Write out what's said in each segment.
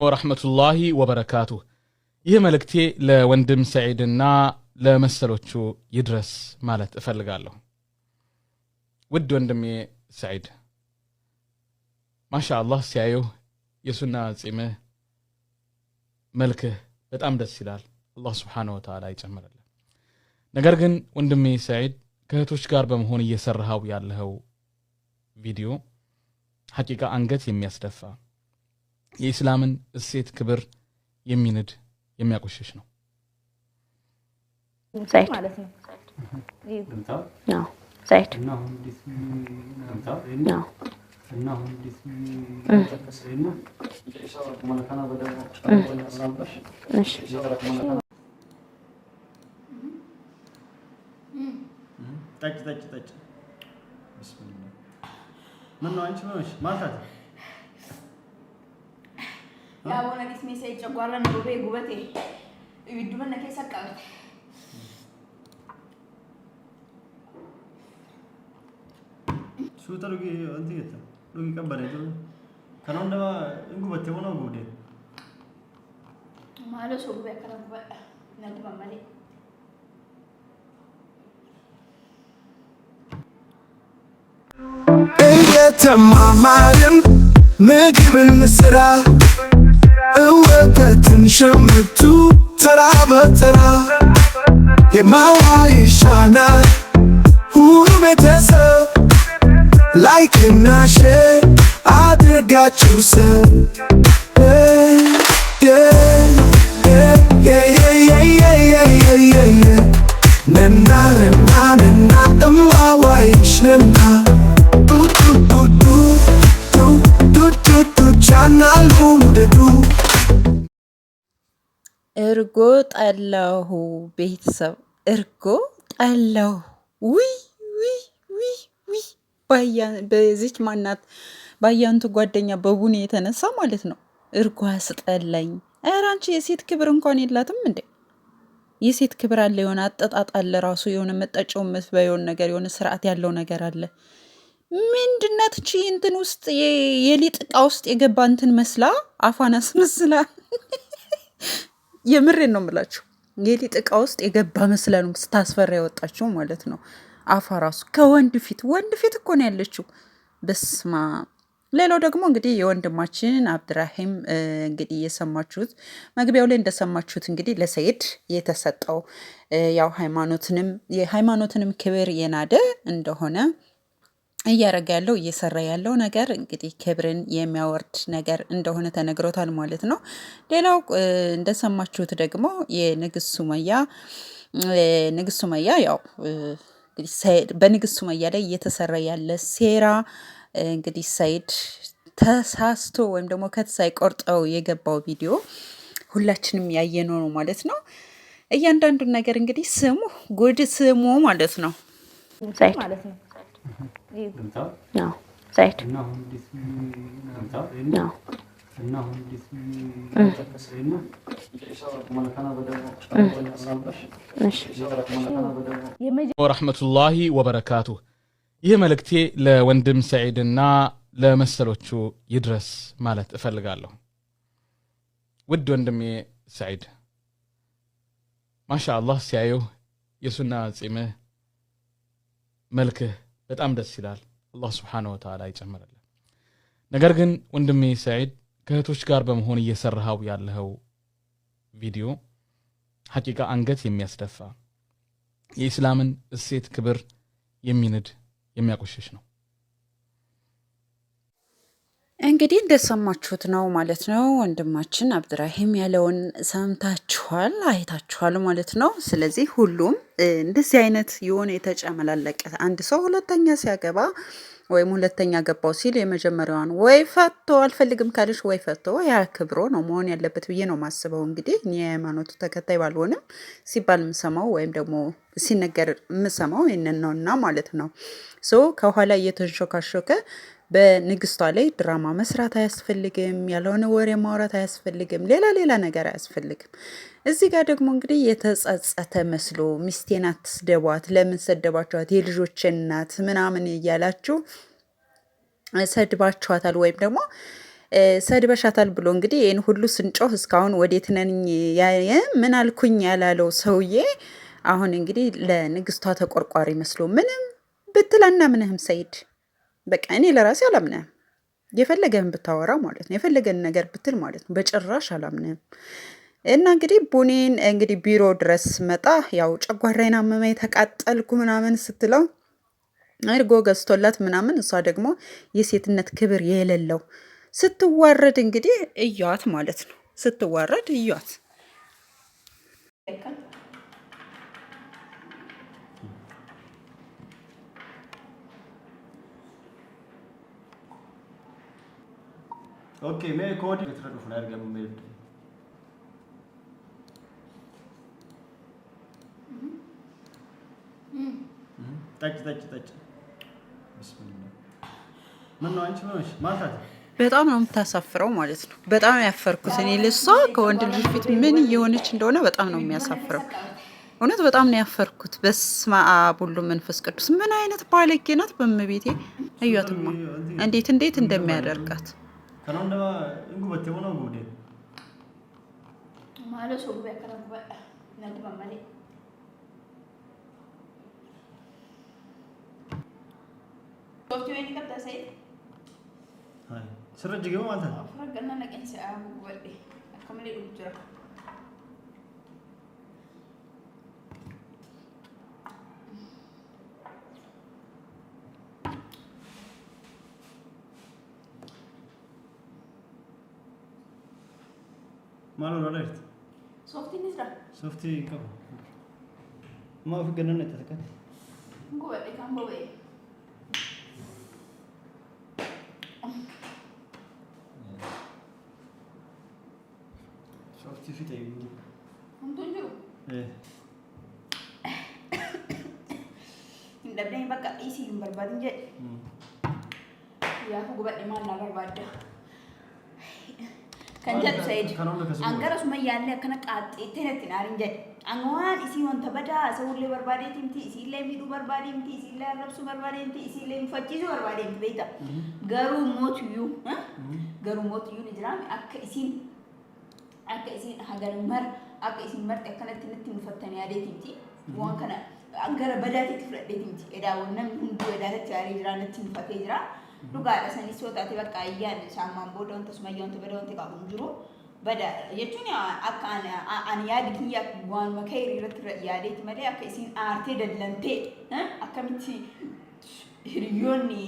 ወራህመቱላሂ ወበረካቱ። ይህ መልእክቴ ለወንድም ሰዒድና ለመሰሎቹ ይድረስ ማለት እፈልጋለሁ። ውድ ወንድሜ ሰዒድ ማሻአላህ ሲያዩህ የሱና ጺምህ መልክህ በጣም ደስ ይላል። አላህ ሱብሓነሁ ወተዓላ ይጨምርልህ። ነገር ግን ወንድሜ ሰዒድ ከእህቶች ጋር በመሆን እየሰራኸው ያለኸው ቪዲዮ ሐቂቃ አንገት የሚያስደፋ የኢስላምን እሴት ክብር የሚንድ የሚያቆሽሽ ነው። ሰዒድ ማለት ነው። ነው ሰዒድ ነው ጠጭ ቢስሚላህ ምን ነው አንቺ ነሽ ማታት ያ ወና ዲስሚ ሰይ ጨጓራ ነው ጉበቴ ይዱመና ከሰቃለ ሱተሩ አንተ የተ ዱጊ ቀበለ ዱ ከነንደማ ጉበቴ ሆኖ ጉዴ ማለት ሶ ጉበ ከረጉበ ነጉበ ማለ እየተማማርን ምግብን ስራ እወተትን ሸምቱ ተራ በተራ የማዋ ይሻናል ሁሉ ቤተሰብ ላይክና ሼር አድርጋችሁ ሰብ ነና እማዋ ይሽነና እርጎ ጠላሁ ቤተሰብ እርጎ ጠላሁ። ውይ በዚች ማናት ባያንቱ ጓደኛ በቡኔ የተነሳ ማለት ነው። እርጎ አስጠላኝ። ኧረ አንቺ የሴት ክብር እንኳን የላትም እንዴ? የሴት ክብር አለ፣ የሆነ አጠጣጥ አለ፣ ራሱ የሆነ መጠጫው መስበየውን ነገር የሆነ ስርዓት ያለው ነገር አለ። ምንድነት እቺ እንትን ውስጥ የሊጥ ዕቃ ውስጥ የገባ እንትን መስላ አፏን አስመስላ የምሬን ነው የምላችሁ። የሊጥ ዕቃ ውስጥ የገባ መስላ ነው ስታስፈራ ያወጣችው ማለት ነው። አፏ ራሱ ከወንድ ፊት እኮ ነው ያለችው። በስማ ሌላው ደግሞ እንግዲህ የወንድማችን አብድራሂም እንግዲህ የሰማችሁት መግቢያው ላይ እንደሰማችሁት እንግዲህ ለሰይድ የተሰጠው ያው የሃይማኖትንም ክብር የናደ እንደሆነ እያረጋ ያለው እየሰራ ያለው ነገር እንግዲህ ክብርን የሚያወርድ ነገር እንደሆነ ተነግሮታል ማለት ነው። ሌላው እንደሰማችሁት ደግሞ የንግስት ሱመያ ያው እንግዲህ በንግስት ሱመያ ላይ እየተሰራ ያለ ሴራ እንግዲህ ሰይድ ተሳስቶ ወይም ደግሞ ከተሳይ ቆርጠው የገባው ቪዲዮ ሁላችንም ያየነው ነው ማለት ነው። እያንዳንዱን ነገር እንግዲህ ጉድ ስሙ ማለት ነው። ሰይድ ማለት ነው። ነው ሰይድ ነው ወራህመቱላሂ ወበረካቱ። ይህ መልእክቴ ለወንድም ሰዒድና ለመሰሎቹ ይድረስ ማለት እፈልጋለሁ። ውድ ወንድሜ ሰዒድ ማሻአላህ ሲያዩህ የሱና ጺምህ መልክህ በጣም ደስ ይላል። አላህ ሱብሓነሁ ወተዓላ ይጨምርልህ። ነገር ግን ወንድሜ ሰዒድ ከእህቶች ጋር በመሆን እየሰራኸው ያለኸው ቪዲዮ ሐቂቃ አንገት የሚያስደፋ የኢስላምን እሴት ክብር የሚንድ የሚያቆሽሽ ነው። እንግዲህ እንደሰማችሁት ነው ማለት ነው። ወንድማችን አብድራሂም ያለውን ሰምታችኋል፣ አይታችኋል ማለት ነው። ስለዚህ ሁሉም እንደዚህ አይነት የሆነ የተጨመላለቀ አንድ ሰው ሁለተኛ ሲያገባ ወይም ሁለተኛ ገባው ሲል የመጀመሪያዋን ወይ ፈቶ አልፈልግም ካለሽ ወይ ፈቶ ያክብሮ ነው መሆን ያለበት ብዬ ነው ማስበው። እንግዲህ እኔ የሃይማኖቱ ተከታይ ባልሆንም ሲባል የምሰማው ወይም ደግሞ ሲነገር የምሰማው ይህንን ነውና ማለት ነው። ከኋላ እየተንሾካሾከ በንግስቷ ላይ ድራማ መስራት አያስፈልግም። ያልሆነ ወሬ ማውራት አያስፈልግም። ሌላ ነገር አያስፈልግም። እዚህ ጋር ደግሞ እንግዲህ የተጸጸተ መስሎ ሚስቴን አትስደቧት፣ ለምን ሰደባችኋት፣ የልጆች እናት ምናምን እያላችሁ ሰድባችኋታል። ወይም ደግሞ ሰድበሻታል ብሎ እንግዲህ ይህን ሁሉ ስንጮህ እስካሁን ወዴት ነኝ ምን አልኩኝ ያላለው ሰውዬ አሁን እንግዲህ ለንግስቷ ተቆርቋሪ መስሎ ምንም ብትላና ምንህም ሰይድ በቃ እኔ ለራሴ አላምነህም። የፈለገህን ብታወራ ማለት ነው፣ የፈለገን ነገር ብትል ማለት ነው፣ በጭራሽ አላምነህም። እና እንግዲህ ቡኔን እንግዲህ ቢሮ ድረስ መጣ። ያው ጨጓራዬን አመመኝ ተቃጠልኩ ምናምን ስትለው እርጎ ገዝቶላት ምናምን፣ እሷ ደግሞ የሴትነት ክብር የሌለው ስትዋረድ እንግዲህ እያዋት ማለት ነው። ስትዋረድ እያዋት ኦኬ ሜ ኮድ የተረዱፍ ላይ አድርገን ሜል ጠጭ ቢስሚላህ ምን ነው አንቺ ሆነሽ ማታት በጣም ነው የምታሳፍረው ማለት ነው። በጣም ያፈርኩት እኔ ልሷ ከወንድ ልጅ ፊት ምን እየሆነች እንደሆነ በጣም ነው የሚያሳፍረው። እውነት በጣም ነው ያፈርኩት። በስመ አብ ወወልድ ወመንፈስ ቅዱስ። ምን አይነት ባለጌ ናት! በእመቤቴ እያትማ እንዴት እንደሚያደርጋት ከነንደማ እንጉበቴ ሆኖ ጉዴ ማለት ሰው በከረበ ነግባ ማለት ሶፍት ዌር ይከብዳ ሰይድ አይ ስረጅ ገው ማለት ነው ፍረገና ነቀን ሰዓው ወልዴ አከመለ ዱጅራ ማሎ ረዳይት ሶፍት ንዝራ ሶፍት ከባ ማው ፍገነነ ተተከ ጉበዴ ካምቦቤ ሶፍት ፊት አይ እንቱንጁ እንደብደኝ በቃ ኢሲ በርባድ እንጂ ያ ጉበዴ ማና በርባዳ ከንጀት ሰይድ አንገረ ሱመያለ ከነ ቃጤቴ ነትን አርንጀ አንዋን ኢሲ ወንተ በዳ ሰውሌ በርባዴቲምቲ ኢሲ ለሚዱ በርባዴምቲ ኢሲ ለረብሱ በርባዴምቲ ኢሲ ለሚፈጂዙ በርባዴምቲ ቤታ ገሩ ሞትዩ ንጅራም አከ ኢሲን ሀገር መር አከ ኢሲን መርጥ ከነት ነትን ፈተን ያዴቲምቲ ዋን ከነ አንገረ በዳቲ ትፍረዴቲምቲ እዳውነም ሁንዱ እዳለት ያሪ ጅራነትን ፈቴ ጅራ Dhugaadha sanis sotaati bakka ayyaan saamaan booda wanta sumayyaa wanta bada wanti qabu jiru bada jechuun akka ani yaadi kiyya waanuma ka'e irratti yaadeeti malee akka isin aartee dallantee akkamitti hiriyoonni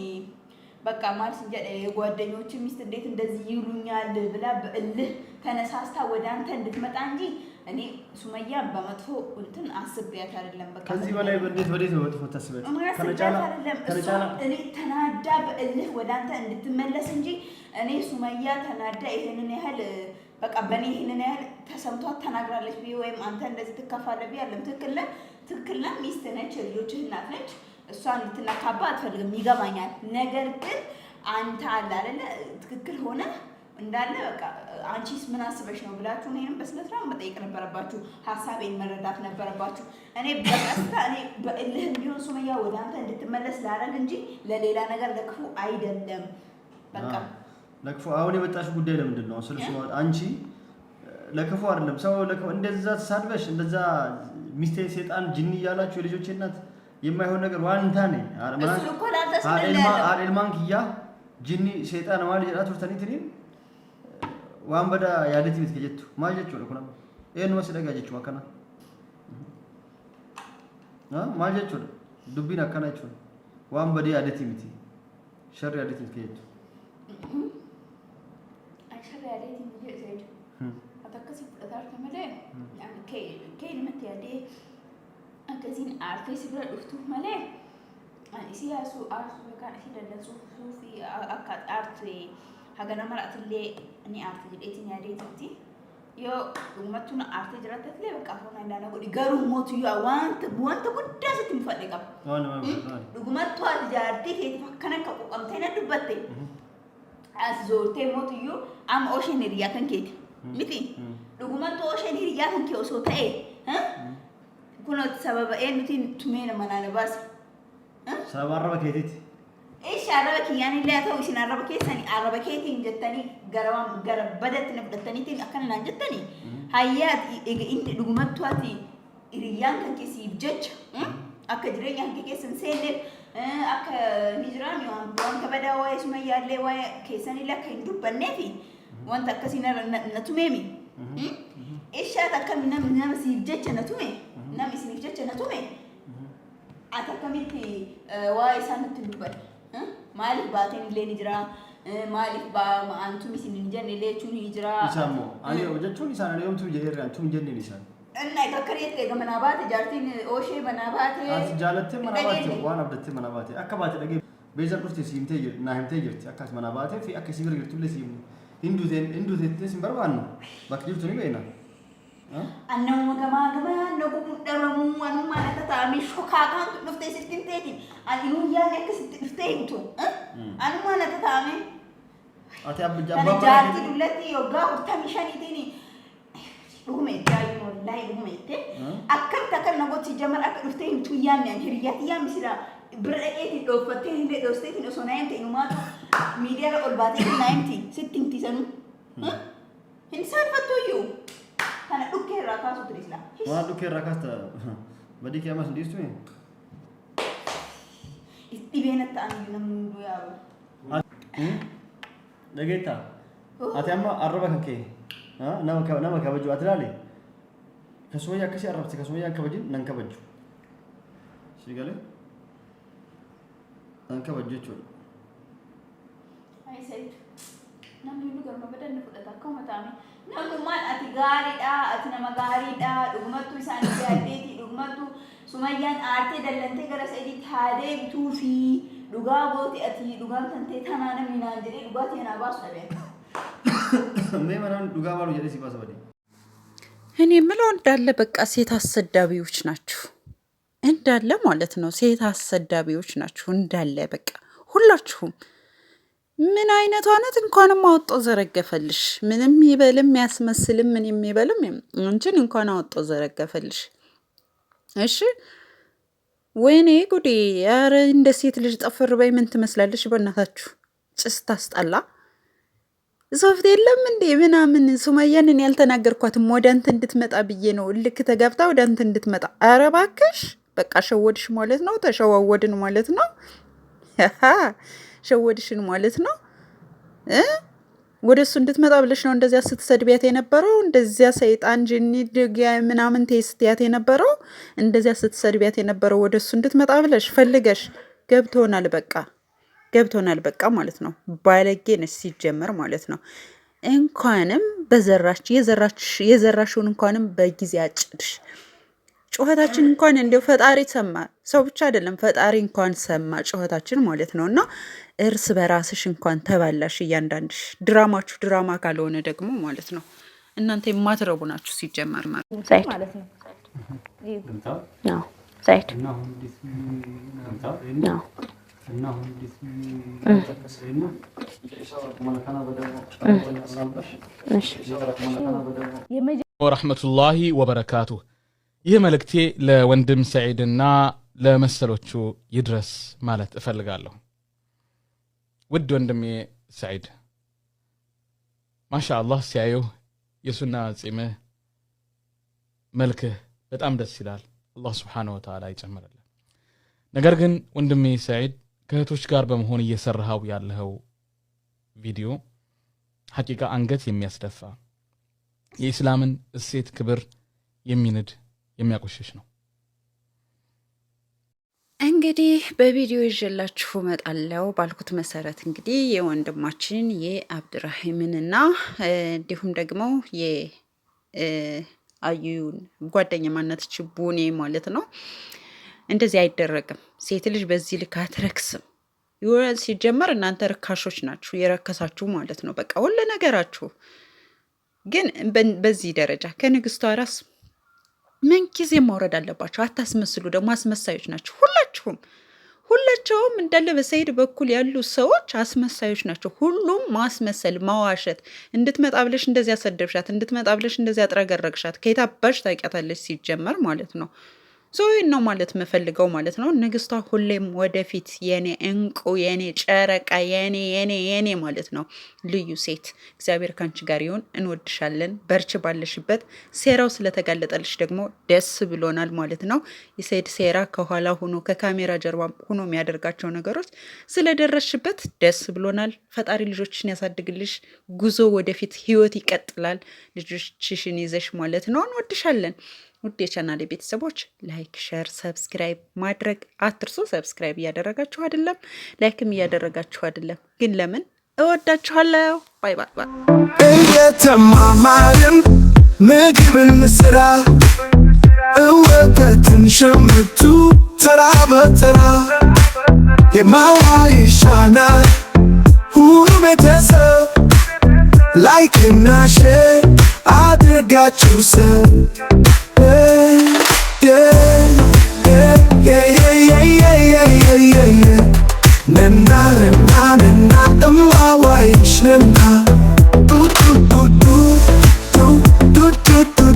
በቃ ማለት እንጀደ የጓደኞች ሚስት እንዴት እንደዚህ ይሉኛል ብላ በእልህ ተነሳስታ ወደ አንተ እንድትመጣ እንጂ እኔ ሱመያ በመጥፎ እንትን አስቤያት አይደለም። በቃ ከዚህ በላይ እንዴት ነው መጥፎ ታስበት? ከነጫላ እኔ ተናዳ በእልህ ወደ አንተ እንድትመለስ እንጂ እኔ ሱመያ ተናዳ ይሄንን ያህል በቃ በኔ ይሄንን ያህል ተሰምቷት ተናግራለች ቢይ ወይም አንተ እንደዚህ ትከፋለህ ቢይ አይደለም። ትክክል ነው። ሚስት ነች፣ ልጆችህ እናት ነች። እሷ እንድትነካባ አትፈልግም፣ ይገባኛል። ነገር ግን አንተ አለ አይደለ ትክክል ሆነ እንዳለ በቃ አንቺስ ምን አስበሽ ነው ብላችሁ እኔንም በስነስርዓት መጠየቅ ነበረባችሁ። ሀሳቤን መረዳት ነበረባችሁ። እኔ በቀስታ እኔ በእልህም ቢሆን ሱመያ ወደ አንተ እንድትመለስ ላደርግ እንጂ ለሌላ ነገር ለክፉ አይደለም። በቃ ለክፉ አሁን የመጣሽ ጉዳይ ለምንድን ነው? ስልሽ አንቺ ለክፉ አይደለም። ሰው ለክፉ እንደዛ ተሳድበሽ እንደዛ ሚስቴ ሰይጣን ጅኒ እያላችሁ የልጆቼ እናት የማይሆን ነገር ዋንታ ነኝ አልማን ኪያ ጅኒ ሰይጣን ማለት ያላችሁ ተኒትሪን ዋን በዳ ያለቲ ቤት ከጀቱ ማጀቹ ነው ኩና ኤን ወስደጋ ጀቹ ማከና ማጀቹ ዱቢን አከናቹ ዋን በዳ ያለቲ ቤት ሸር ያለቲ ቤት ከጀቱ አሸር ያለቲ ቤት ዘይድ አተከሲ ፍጣር ከመለ ያን ከይ ልመት ያለ akkasiin aartee si bira dhuftu malee siyaasu aarsu kan si dallansu suufi akka aartee hagana maratillee ni aartee jedheetiin yaadeetti yoo dhummattuun aartee jiraatatlee bakka afaan indaana godhi garuu mootu wanta guddaa sitti mufadhe qaba dhugumattu ati jaartii keetiif akkana akka qoqamtee na dubbatte as zoortee mootuyyuu amma osheen hiriyaa kan keeti miti dhugumattu osheen hiriyaa kan kee osoo ta'e kunoo sababa eenyutiin tumee nama naana baase sababa arraba keetiiti إيش عربك يعني لا توي سن عربك يسني عربك يتين جتني قرب بدت نبدتني تين أكلنا جتني هيات إنت دقمت تواتي إريان كان كيسيب جج أكجرين يعني كيسن سيد أك نجران يوم كبدا واي سمية اللي واي كيسني لك هندو بنتي وانت كسينا نتومي إيش هذا كم نام سيب جج نتومي نام سيب جج نتومي أتكملتي واي سنة تلبر مالك باتين اللي نجرا مالك با ما أنتم يسين نجار اللي تون نجرا يسامو أنا وجدتون يسان اليوم تون جير تون جنني يسان أنا ككريت كي كمان أبات جارتين أوشي بناباتي جالت مناباتي وأنا بدت مناباتي أكبات لقي بيزر كرتي سيم تيجر ناهم تيجر أكاس مناباتي في أكاس يقدر يرتب لي سيم هندو ذي تسمع بربانو بكتير توني بينا أنا ما نقوم درمو أنا ما نتتامي شوكاكا نفتي ستين تيجي أنا إنو يعني كستين تو أنا ما نتتامي أتى أب أنا جارتي دولتي يوغا وتامشاني تيني لقمة جاي والله لقمة تي أكم تكل نقول تجمع أكل نفتي تو يعني هرياتي يا مسيرة برأيتي لو فتين هندي دوستي تينو سونايم تينو ما ميديا الأولباتي نايمتي ستين تيسانو إنسان فتويو أنا أوكي راكاس وتريسلا. ما أوكي راكاس تا بدي كيا ما سنديس توين. إستبينة تاني نمو يا أبو. لقيتها. أتى أما أربعة كي. نما كبجو أتلالي. كسويا كسي أربعة كسويا كبجين نان كبجو. شو قاله؟ نان كبجو شو. أي سيد. نمو يلقى ما بدنا نفوت أتاكم تامي. نمو ما أتجاري أتنما جاري دعمتو إنسان جالتي دعمتو سمايان أرتي دلنتي كرس أدي ثادي توفي دعابوتي أتي دعام تنتي ثمانة من أجري دعاتي أنا باس لبي. مين دعابالو جالس يباس بدي. እኔ የምለው እንዳለ በቃ ሴት አሰዳቢዎች ናችሁ እንዳለ ማለት ነው። ሴት አሰዳቢዎች ናችሁ እንዳለ በቃ ሁላችሁም። ምን አይነቷ ናት? እንኳንም አወጣው ዘረገፈልሽ። ምንም ይበልም ያስመስልም ምን የሚበልም እንጂን እንኳን አወጣው ዘረገፈልሽ። እሺ ወይኔ ጉዴ! ኧረ እንደ ሴት ልጅ ጠፍር በይ። ምን ትመስላለሽ? በእናታችሁ ጭስ ታስጠላ። ሶፍት የለም እንዴ ምናምን። ሱመያንን ያልተናገርኳትም ወደ አንተ እንድትመጣ ብዬ ነው። ልክ ተጋብታ ወደ አንተ እንድትመጣ። ኧረ እባክሽ በቃ ሸወድሽ ማለት ነው። ተሸዋወድን ማለት ነው። ሸወድሽን ማለት ነው። ወደ እሱ እንድትመጣ ብለሽ ነው እንደዚያ ስትሰድቢያት የነበረው። እንደዚያ ሰይጣን ጅኒ ድግያ ምናምን ቴስትያት የነበረው እንደዚያ ስትሰድቢያት የነበረው ወደ እሱ እንድትመጣ ብለሽ ፈልገሽ ገብቶናል በቃ ማለት ነው። ባለጌ ነሽ ሲጀመር ማለት ነው። እንኳንም የዘራሽውን እንኳንም በጊዜ አጭድሽ። ጩኸታችን እንኳን እንደው ፈጣሪ ሰማ። ሰው ብቻ አይደለም ፈጣሪ እንኳን ሰማ ጩኸታችን ማለት ነው። እና እርስ በራስሽ እንኳን ተባላሽ እያንዳንድሽ። ድራማችሁ ድራማ ካልሆነ ደግሞ ማለት ነው እናንተ የማትረቡ ናችሁ ሲጀመር ማለት ነው። ወረሕመቱላሂ ወበረካቱ። ይህ መልእክቴ ለወንድም ሰዒድና ለመሰሎቹ ይድረስ ማለት እፈልጋለሁ። ውድ ወንድሜ ሰዒድ ማሻአላህ ሲያዩህ የሱና ጺምህ መልክህ በጣም ደስ ይላል። አላህ ስብሓነሁ ወተዓላ ይጨምርልህ። ነገር ግን ወንድሜ ሰዒድ ከእህቶች ጋር በመሆን እየሰራኸው ያለኸው ቪዲዮ ሐቂቃ አንገት የሚያስደፋ የኢስላምን እሴት ክብር የሚንድ የሚያቆሽሽ ነው። እንግዲህ በቪዲዮ ይዤላችሁ እመጣለሁ ባልኩት መሰረት እንግዲህ የወንድማችን የአብድራሂምንና እንዲሁም ደግሞ የአዩን ጓደኛ ማነትች ቡኔ ማለት ነው። እንደዚህ አይደረግም። ሴት ልጅ በዚህ ልክ አትረክስም። ሲጀመር እናንተ ርካሾች ናችሁ፣ የረከሳችሁ ማለት ነው። በቃ ሁሉ ነገራችሁ። ግን በዚህ ደረጃ ከንግስቷ ራስ ምን ጊዜ ማውረድ አለባቸው። አታስመስሉ። ደግሞ አስመሳዮች ናቸው ሁላቸውም እንዳለ በሰይድ በኩል ያሉ ሰዎች አስመሳዮች ናቸው። ሁሉም ማስመሰል፣ ማዋሸት። እንድትመጣ ብለሽ እንደዚህ አሰደብሻት፣ እንድትመጣ ብለሽ እንደዚህ አጥረገረግሻት። ከየት አባሽ ታውቂያታለሽ ሲጀመር ማለት ነው። ይህን ነው ማለት የምፈልገው ማለት ነው። ንግስቷ ሁሌም ወደፊት የኔ እንቁ የኔ ጨረቃ የኔ ማለት ነው። ልዩ ሴት እግዚአብሔር ካንቺ ጋር ይሁን። እንወድሻለን። በርቺ ባለሽበት። ሴራው ስለተጋለጠልሽ ደግሞ ደስ ብሎናል ማለት ነው። የሰይድ ሴራ ከኋላ ሆኖ ከካሜራ ጀርባ ሆኖ የሚያደርጋቸው ነገሮች ስለደረስሽበት ደስ ብሎናል። ፈጣሪ ልጆችሽን ያሳድግልሽ። ጉዞ ወደፊት፣ ህይወት ይቀጥላል። ልጆችሽን ይዘሽ ማለት ነው። እንወድሻለን። ውድ የቻናሌ ቤተሰቦች ላይክ፣ ሼር፣ ሰብስክራይብ ማድረግ አትርሱ። ሰብስክራይብ እያደረጋችሁ አይደለም፣ ላይክም እያደረጋችሁ አይደለም። ግን ለምን? እወዳችኋለሁ። ባይ ባይ ባይ። እየተማማርን ምግብን ስራ እወተትን ሸምቱ ተራ በተራ የማዋ ይሻናል ሁሉ ቤተሰብ ላይክ እና ሼር አድርጋችሁ ሰብ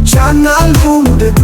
Channel home